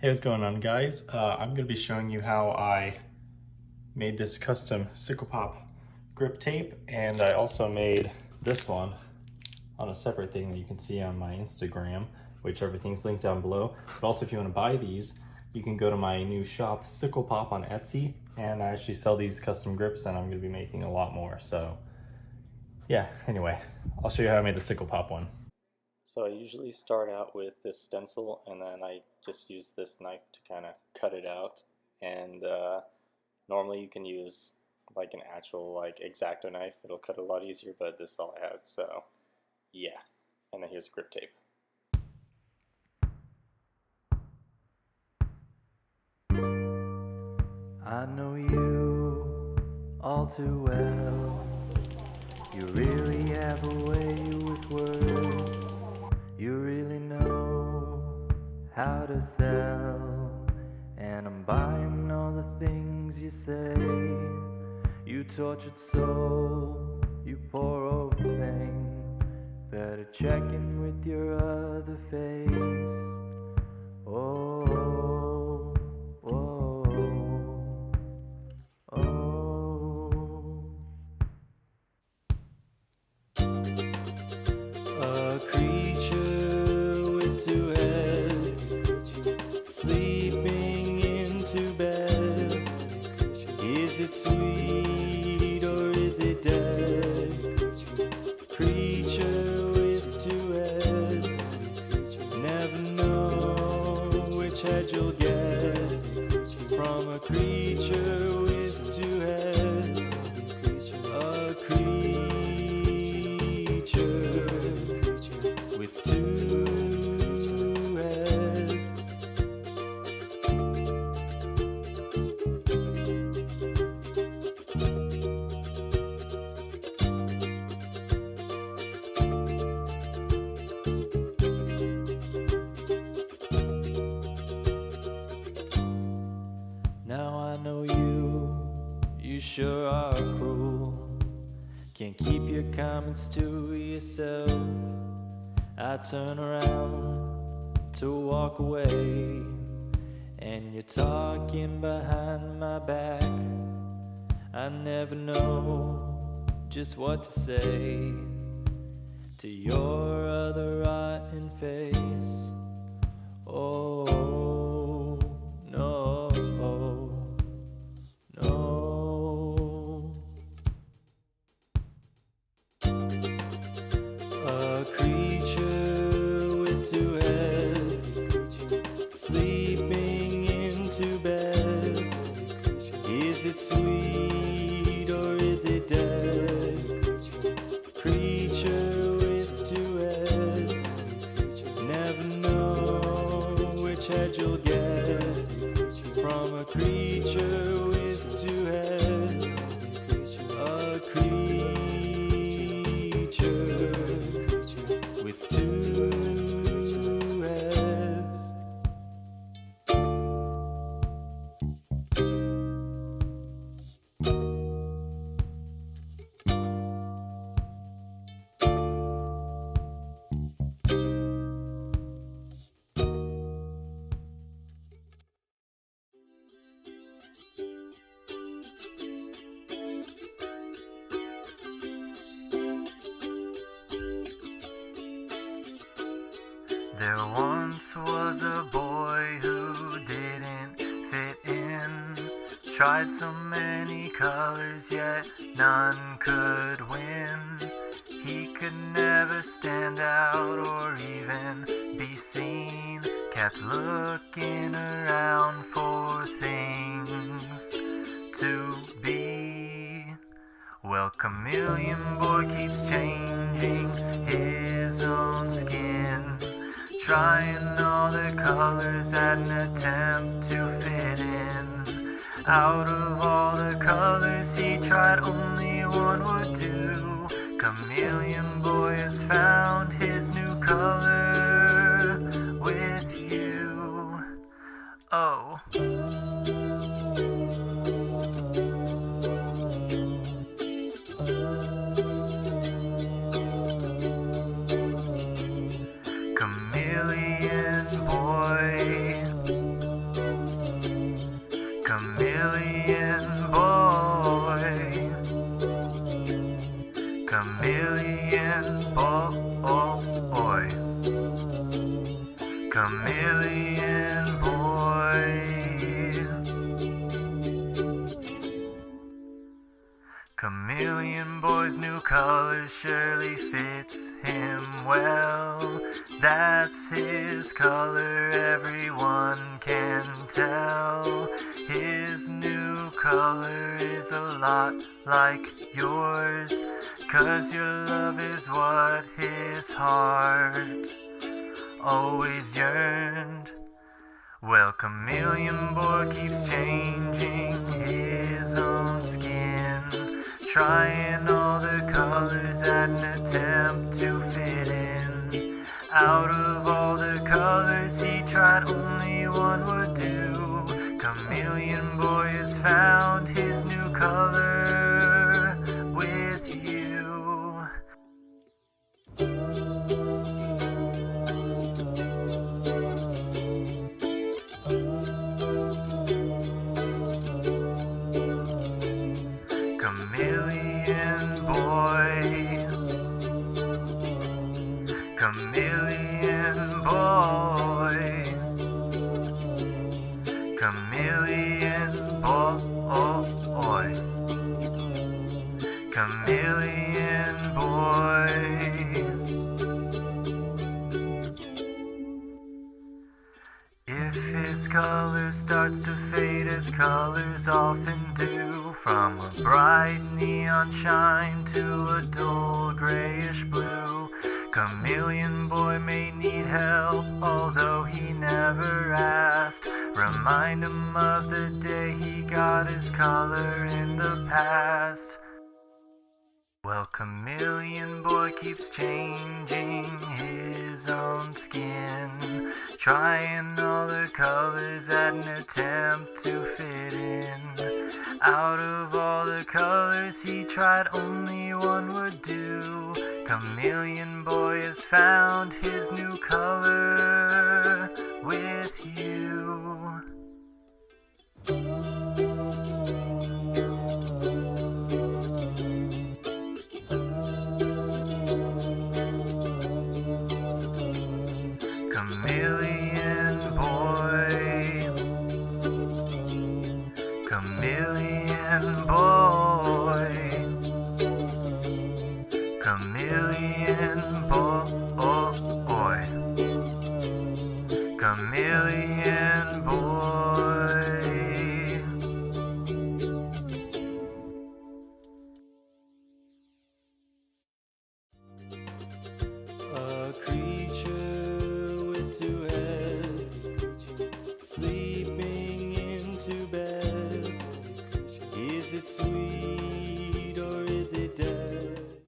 Hey, what's going on, guys? I'm going to be showing you how I made this custom sickle pop grip tape, and I also made this one on a separate thing that you can see on my Instagram, which everything's linked down below. But also, if you want to buy these, you can go to my new shop, Sickle Pop, on Etsy, and I actually sell these custom grips, and I'm going to be making a lot more. So yeah, anyway, I'll show you how I made the sickle pop one. So I usually start out with this stencil, and then I just use this knife to kind of cut it out. And normally you can use like an actual like X-Acto knife, it'll cut a lot easier, but this all I have, so yeah. And then here's grip tape. I know you all too well. You really have a way with words. You really know how to sell. And I'm buying all the things you say. You tortured soul, you poor old thing. Better check in with your other face. Oh, oh, oh. A creature with two heads, sleeping in two beds. Is it sweet or is it dead? Creature with two heads, never know which head you'll get from a creature with two heads. A creature with two heads. Now I know you sure are cruel. Can't keep your comments to yourself. I turn around to walk away, and you're talking behind my back. I never know just what to say to your other rotten face. Oh, no, no. A creature with two heads, sleeping in two beds. Is it sweet or is it dead? Creature with two heads, never know which head you'll get from a creature with two heads. A creature with two heads. There once was a boy who didn't fit in. Tried so many colors, yet none could win. He could never stand out or even be seen. Kept looking around for things to be. Well, Chameleon Boy keeps changing his own skin, trying all the colors at an attempt to fit in. Out of all the colors he tried, only one would do. Chameleon Boy has found his new color with you. Oh. Chameleon Boy color surely fits him well. That's his color, everyone can tell. His new color is a lot like yours, 'cause your love is what his heart always yearned. Well, Chameleon Boy keeps changing his own skin, trying all the colors at an attempt to fit in. Out of all the colors he tried, only one would do. Chameleon Boy has found his new color with you. Chameleon Boy, Chameleon Boy, Chameleon Boy, Chameleon Boy. If his color starts to fade, as colors often do, from a bright neon shine to a dull grayish blue, Chameleon Boy may need help, although he never asked. Remind him of the day he got his color in the past. Well, Chameleon Boy keeps changing his own skin, trying all the colors at an attempt to fit in. Out of all the colors he tried, only one would do. Chameleon Boy has found his new color with you. Chameleon Boy, Chameleon Boy, Chameleon Boy, Chameleon Boy. A creature with two heads, sleeping in two beds. Is it sweet or is it dead?